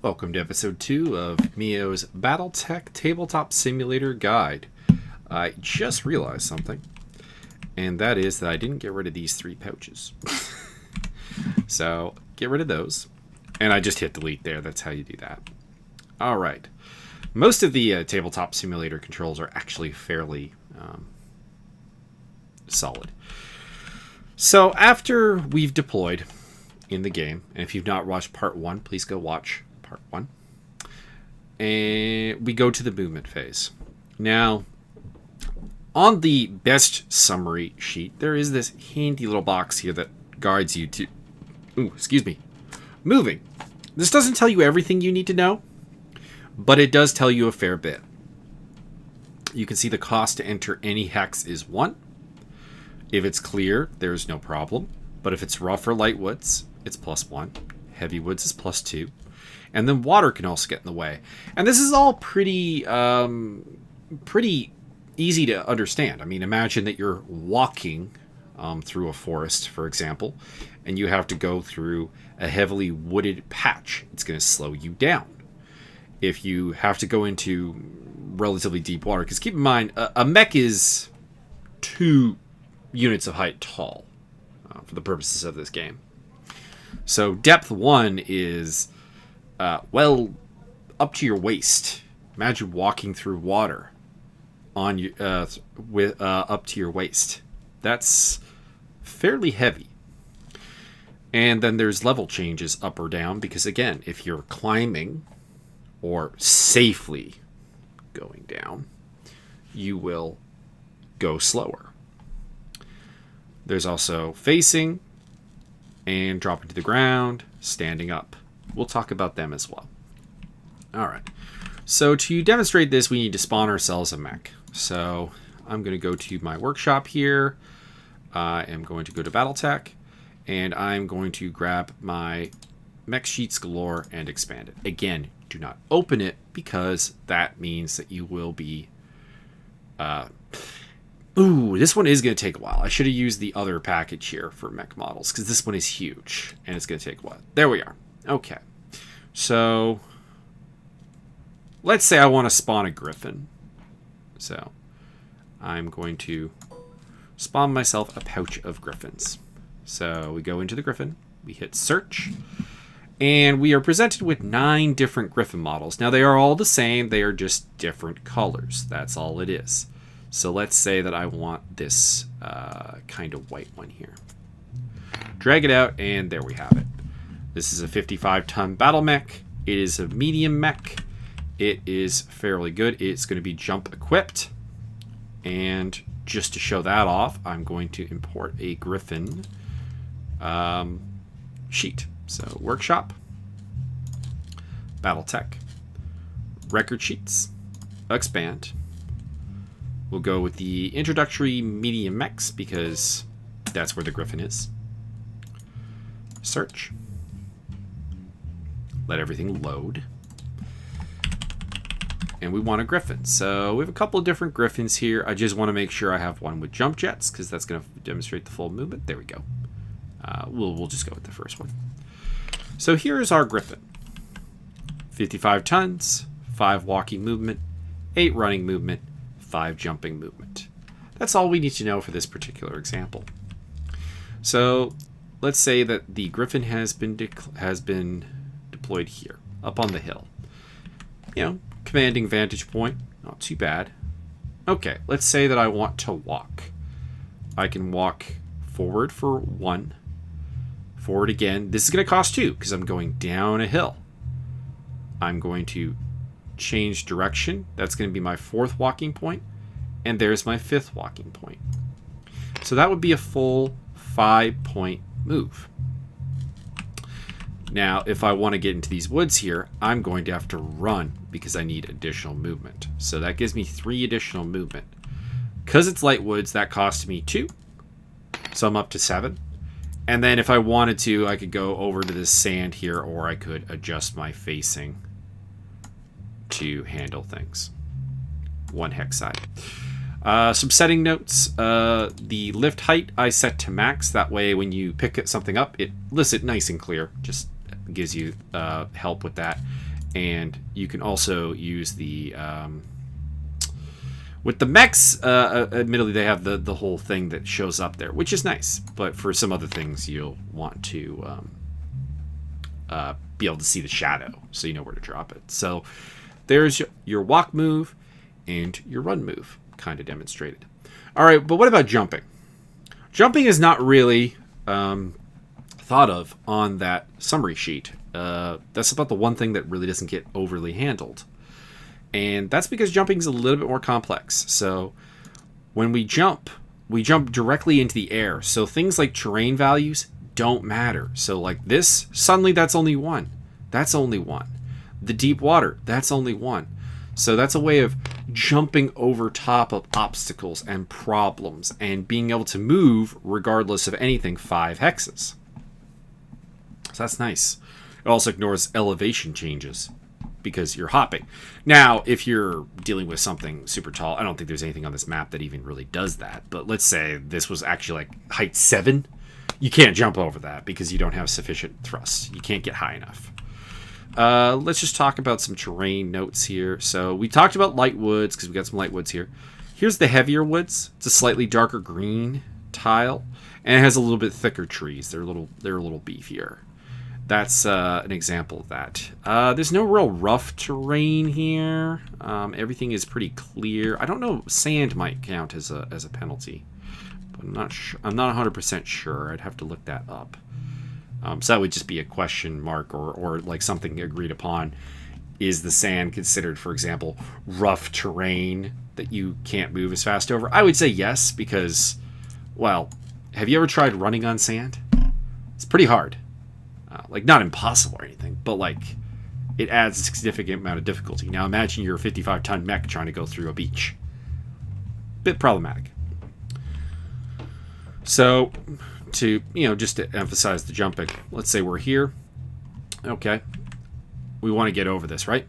Welcome to episode 2 of Mio's Battletech Tabletop Simulator Guide. I just realized something, and that is that I didn't get rid of these 3 pouches. So, get rid of those, and I just hit delete there. That's how you do that. Alright. Most of the Tabletop Simulator controls are actually fairly solid. So, after we've deployed in the game, and if you've not watched part 1, please go watch part 1. And we go to the movement phase. Now, on the best summary sheet, there is this handy little box here that guides you to, moving. This doesn't tell you everything you need to know, but it does tell you a fair bit. You can see the cost to enter any hex is 1. If it's clear, there's no problem. But if it's rough or light woods, it's +1. Heavy woods is +2. And then water can also get in the way. And this is all pretty easy to understand. I mean, imagine that you're walking through a forest, for example, and you have to go through a heavily wooded patch. It's going to slow you down. If you have to go into relatively deep water, because keep in mind, a mech is 2 units of height tall for the purposes of this game. So depth 1 is, up to your waist. Imagine walking through water on you, up to your waist. That's fairly heavy. And then there's level changes up or down, because again, if you're climbing or safely going down, you will go slower. There's also facing and dropping to the ground, standing up. We'll talk about them as well. Alright, so to demonstrate this, we need to spawn ourselves a mech. So I'm going to go to my workshop here. I am going to go to Battletech, and I'm going to grab my mech sheets galore and expand it. Again, do not open it, because that means that you will be... this one is going to take a while. I should have used the other package here for mech models, because this one is huge, and it's going to take a while. There we are. Okay. So, let's say I want to spawn a griffin. So, I'm going to spawn myself a pouch of griffins. So, we go into the griffin, we hit search, and we are presented with 9 different griffin models. Now, they are all the same, they are just different colors. That's all it is. So let's say that I want this kind of white one here. Drag it out, and there we have it. This is a 55-ton battle mech. It is a medium mech. It is fairly good. It's going to be jump equipped. And just to show that off, I'm going to import a Griffin sheet. So workshop, Battletech, record sheets, expand. We'll go with the introductory medium mechs, because that's where the Griffin is. Search. Let everything load. And we want a Griffin. So we have a couple of different Griffins here. I just want to make sure I have one with jump jets, because that's going to demonstrate the full movement. There we go. We'll just go with the first one. So here's our Griffin. 55 tons, 5 walking movement, 8 running movement, 5 jumping movement. That's all we need to know for this particular example. So let's say that the Griffin has been deployed here, up on the hill. You know, commanding vantage point, not too bad. Okay, let's say that I want to walk. I can walk forward for 1, forward again. This is going to cost 2, because I'm going down a hill. I'm going to change direction. That's going to be my 4th walking point, and there's my 5th walking point. So that would be a full 5-point move. Now, if I want to get into these woods here, I'm going to have to run, because I need additional movement. So that gives me 3 additional movement. Because it's light woods, that cost me 2. So I'm up to 7. And then if I wanted to, I could go over to this sand here, or I could adjust my facing to handle things. 1 hex side. Some setting notes. The lift height I set to max. That way when you pick something up, it lifts it nice and clear. Just gives you help with that. And you can also use the with the mechs. Admittedly, they have the whole thing that shows up there, which is nice. But for some other things, you'll want to be able to see the shadow, so you know where to drop it. So there's your walk move and your run move, kind of demonstrated. All right, but what about jumping? Jumping is not really thought of on that summary sheet. That's about the one thing that really doesn't get overly handled. And that's because jumping is a little bit more complex. So when we jump directly into the air. So things like terrain values don't matter. So like this, suddenly that's only one. That's only one. The deep water, that's only one. So that's a way of jumping over top of obstacles and problems and being able to move regardless of anything 5 hexes. So that's nice. It also ignores elevation changes because you're hopping. Now, if you're dealing with something super tall, I don't think there's anything on this map that even really does that. But let's say this was actually like height 7. You can't jump over that because you don't have sufficient thrust. You can't get high enough. Let's just talk about some terrain notes here. So we talked about light woods because we got some light woods here. Here's the heavier woods. It's a slightly darker green tile, and it has a little bit thicker trees. They're a little beefier. That's an example of that. There's no real rough terrain here. Everything is pretty clear. I don't know. Sand might count as a penalty, but I'm not sure. I'm not 100% sure. I'd have to look that up. So that would just be a question mark or like something agreed upon. Is the sand considered, for example, rough terrain that you can't move as fast over? I would say yes, because, well, have you ever tried running on sand? It's pretty hard. Like, not impossible or anything, but, like, it adds a significant amount of difficulty. Now, imagine you're a 55-ton mech trying to go through a beach. Bit problematic. So, just to emphasize the jumping, let's say we're here. Okay. We want to get over this, right?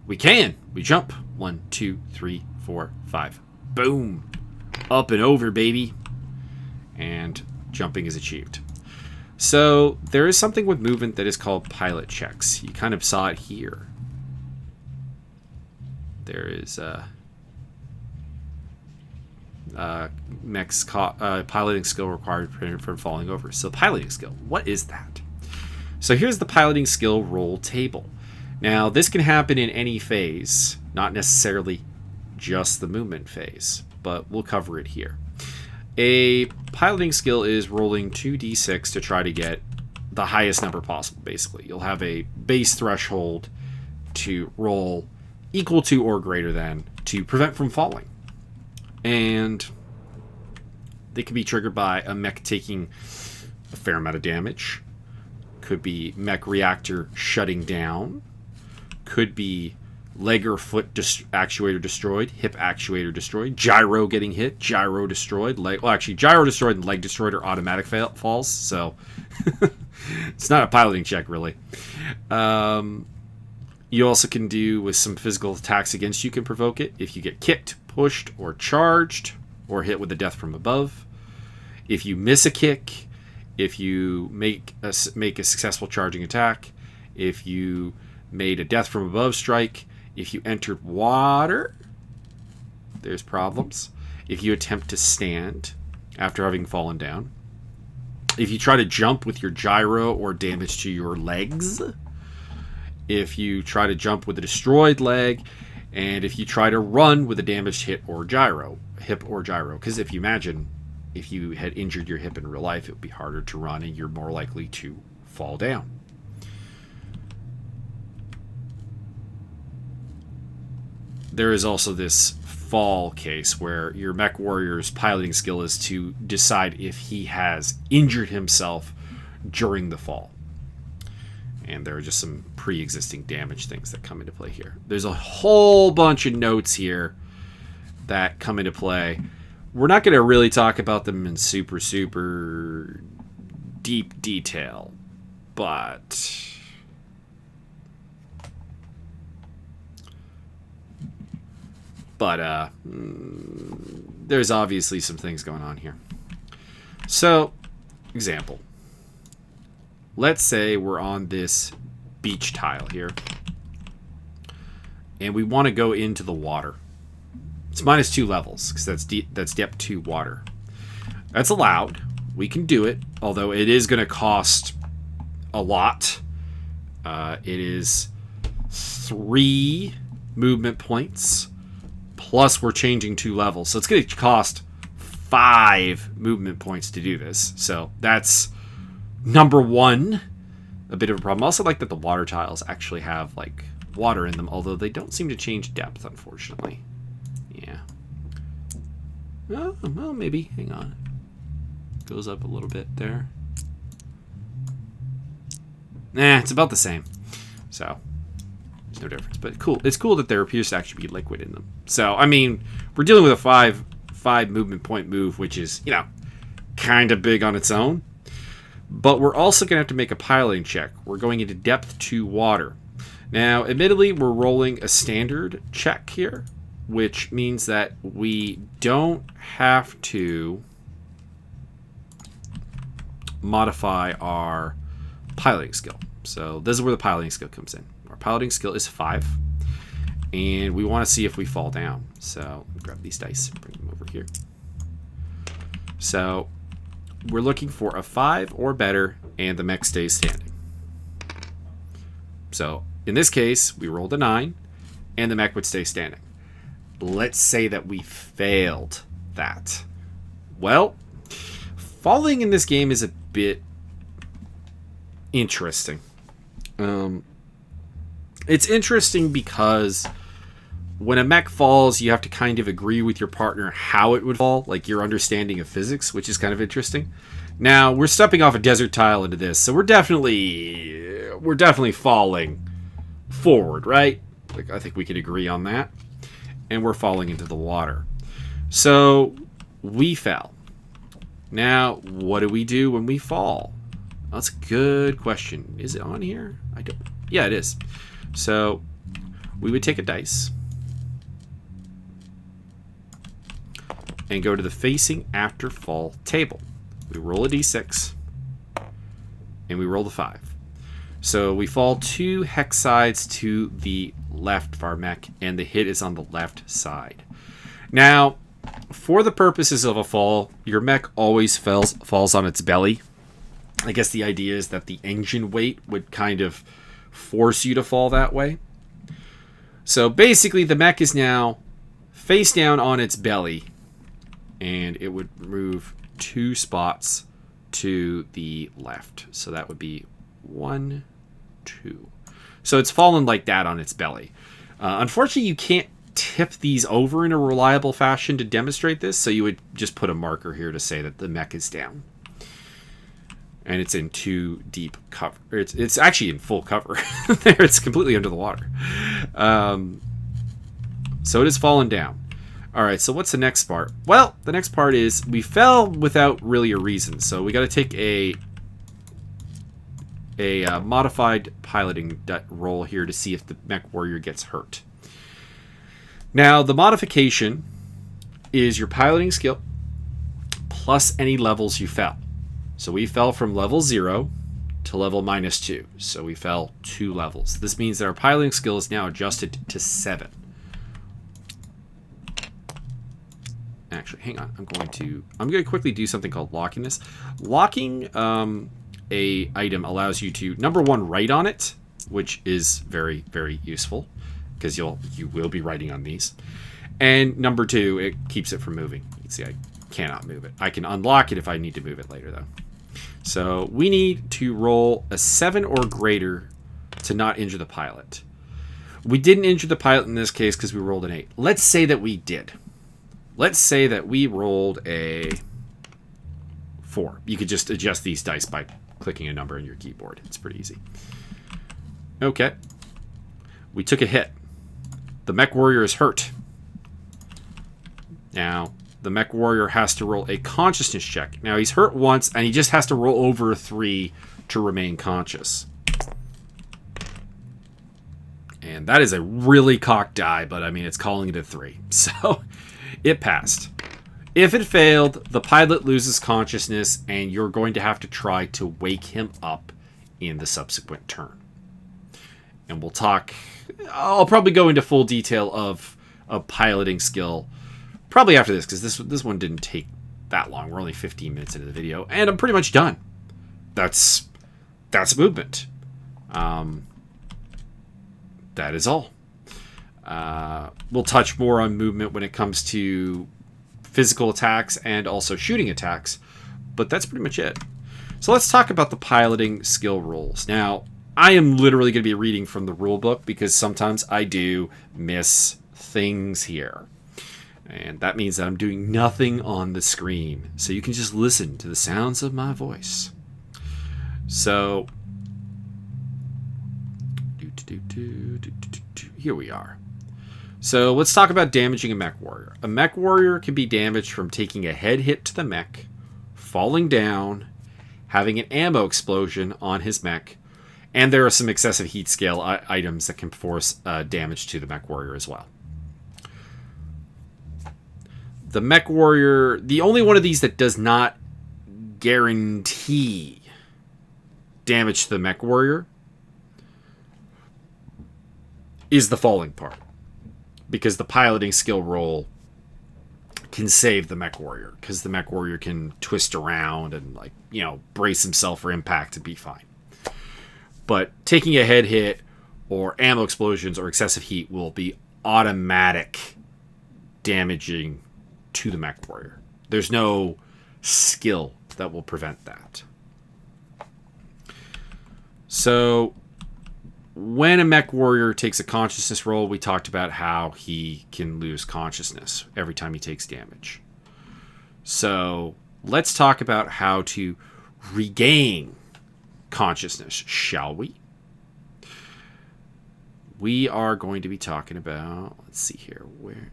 We can. We jump. 1, 2, 3, 4, 5. Boom. Up and over, baby. And jumping is achieved. So there is something with movement that is called pilot checks. You kind of saw it here. There is mech's piloting skill required for falling over. So piloting skill, what is that? So here's the piloting skill roll table. Now this can happen in any phase, not necessarily just the movement phase, but we'll cover it here. A piloting skill is rolling 2d6 to try to get the highest number possible, basically. You'll have a base threshold to roll equal to or greater than to prevent from falling. And they can be triggered by a mech taking a fair amount of damage. Could be mech reactor shutting down. Could be leg or foot actuator destroyed, hip actuator destroyed, gyro getting hit, gyro destroyed, gyro destroyed and leg destroyed are automatic falls, so it's not a piloting check, really. You also can do with some physical attacks against you can provoke it if you get kicked, pushed, or charged, or hit with a death from above. If you miss a kick, if you make a successful charging attack, if you made a death from above strike, if you entered water, there's problems. If you attempt to stand after having fallen down. If you try to jump with your gyro or damage to your legs. If you try to jump with a destroyed leg. And if you try to run with a damaged hip or gyro. Because if you imagine, if you had injured your hip in real life, it would be harder to run and you're more likely to fall down. There is also this fall case where your mech warrior's piloting skill is to decide if he has injured himself during the fall. And there are just some pre-existing damage things that come into play here. There's a whole bunch of notes here that come into play. We're not going to really talk about them in super deep detail, but there's obviously some things going on here. So, example. Let's say we're on this beach tile here. and we want to go into the water. It's -2 levels because that's depth 2 water. That's allowed. We can do it, although it is going to cost a lot. It is 3 movement points, plus we're changing 2 levels. So it's going to cost 5 movement points to do this. So that's number 1, a bit of a problem. I also like that the water tiles actually have like water in them, although they don't seem to change depth, unfortunately. Yeah. Oh, well, maybe. Hang on. Goes up a little bit there. Nah, it's about the same. So, there's no difference. But cool. It's cool that there appears to actually be liquid in them. So, I mean, we're dealing with a 5 movement point move, which is, you know, kind of big on its own. But we're also going to have to make a piloting check. We're going into depth 2 water. Now, admittedly, we're rolling a standard check here, which means that we don't have to modify our piloting skill. So this is where the piloting skill comes in. Our piloting skill is 5, and we want to see if we fall down. So let me grab these dice, bring them over here. So we're looking for a 5 or better, and the mech stays standing. So in this case, we rolled a 9, and the mech would stay standing. Let's say that we failed that. Well, falling in this game is a bit interesting. It's interesting because when a mech falls, you have to kind of agree with your partner how it would fall, like your understanding of physics, which is kind of interesting. Now, we're stepping off a desert tile into this, so we're definitely falling forward, right? Like, I think we could agree on that. And we're falling into the water. So, we fell. Now, what do we do when we fall? That's a good question. Is it on here? I don't. Yeah, it is. So, we would take a dice and go to the facing after fall table. We roll a d6 and we roll the 5. So we fall 2 hex sides to the left of our mech, and the hit is on the left side. Now, for the purposes of a fall, your mech always falls on its belly. I guess the idea is that the engine weight would kind of force you to fall that way. So basically, the mech is now face down on its belly, and it would move 2 spots to the left. So that would be 1, 2. So it's fallen like that on its belly. Unfortunately, you can't tip these over in a reliable fashion to demonstrate this, so you would just put a marker here to say that the mech is down. And it's in 2 deep cover. It's actually in full cover. There, it's completely under the water. So it has fallen down. All right, so what's the next part? Well, the next part is we fell without really a reason. So we got to take a modified piloting roll here to see if the mech warrior gets hurt. Now, the modification is your piloting skill plus any levels you fell. So we fell from level 0 to level -2. So we fell 2 levels. This means that our piloting skill is now adjusted to 7. Actually, hang on. I'm going to quickly do something called locking this. Locking a item allows you to, number 1, write on it, which is very, very useful because you will be writing on these. And number 2, it keeps it from moving. You can see I cannot move it. I can unlock it if I need to move it later, though. So we need to roll a 7 or greater to not injure the pilot. We didn't injure the pilot in this case because we rolled an 8. Let's say that we did. Let's say that we rolled a 4. You could just adjust these dice by clicking a number in your keyboard. It's pretty easy. Okay. We took a hit. The mech warrior is hurt. Now, the mech warrior has to roll a consciousness check. Now, he's hurt once, and he just has to roll over a 3 to remain conscious. And that is a really cocked die, but I mean, it's calling it a 3. So, it passed. If it failed, the pilot loses consciousness, and you're going to have to try to wake him up in the subsequent turn. And we'll talk... I'll probably go into full detail of a piloting skill probably after this, because this one didn't take that long. We're only 15 minutes into the video, and I'm pretty much done. That's movement. That is all. We'll touch more on movement when it comes to physical attacks and also shooting attacks, but that's pretty much it. So let's talk about the piloting skill rules. Now, I am literally going to be reading from the rule book because sometimes I do miss things here. And that means that I'm doing nothing on the screen. So you can just listen to the sounds of my voice. So, here we are. So let's talk about damaging a mech warrior. A mech warrior can be damaged from taking a head hit to the mech, falling down, having an ammo explosion on his mech, and there are some excessive heat scale items that can force damage to the mech warrior as well. The mech warrior, the only one of these that does not guarantee damage to the mech warrior is the falling part, because the piloting skill roll can save the mech warrior, because the mech warrior can twist around and, like, you know, brace himself for impact and be fine. But taking a head hit or ammo explosions or excessive heat will be automatic damaging to the mech warrior. There's no skill that will prevent that. So when a mech warrior takes a consciousness roll, we talked about how he can lose consciousness every time he takes damage. So let's talk about how to regain consciousness, shall we? We are going to be talking about, let's see here, where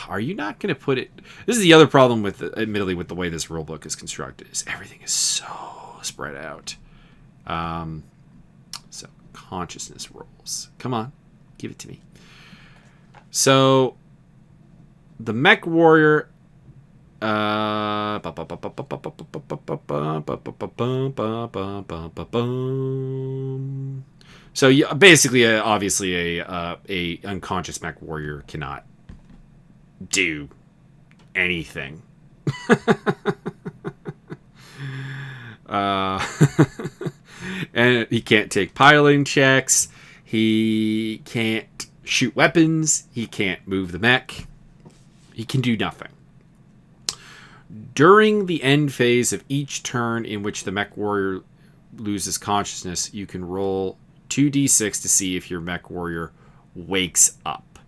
are you not going to put it? This is the other problem with, admittedly, with the way this rulebook is constructed, is everything is so spread out. So consciousness rolls, come on, give it to me. So the mech warrior, so yeah, basically, obviously, a unconscious mech warrior cannot do anything. And he can't take piloting checks. He can't shoot weapons. He can't move the mech. He can do nothing. During the end phase of each turn in which the mech warrior loses consciousness, you can roll 2d6 to see if your mech warrior wakes up.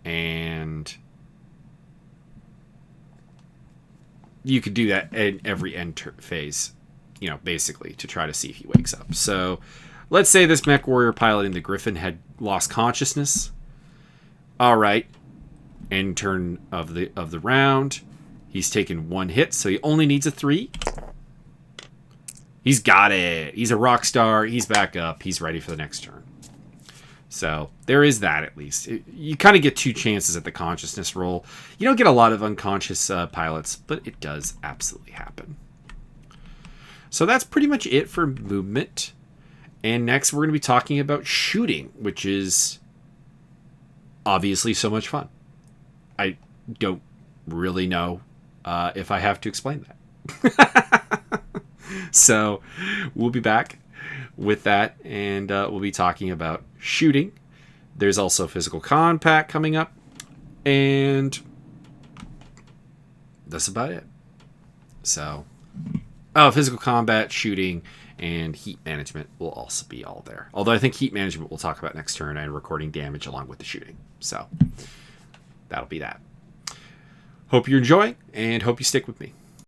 And you could do that in every end phase, you know, basically, to try to see if he wakes up. So let's say this mech warrior piloting the Griffin had lost consciousness. All right. End turn of the round. He's taken one hit, so he only needs a 3. He's got it. He's a rock star. He's back up. He's ready for the next turn. So there is that, at least. You kind of get 2 chances at the consciousness roll. You don't get a lot of unconscious pilots, but it does absolutely happen. So that's pretty much it for movement. And next we're going to be talking about shooting, which is obviously so much fun. I don't really know if I have to explain that. So we'll be back with that, and we'll be talking about shooting. There's also physical combat coming up, and that's about it. So, physical combat, shooting, and heat management will also be all there. Although I think heat management we'll talk about next turn, and recording damage along with the shooting. So that'll be that. Hope you're enjoying, and hope you stick with me.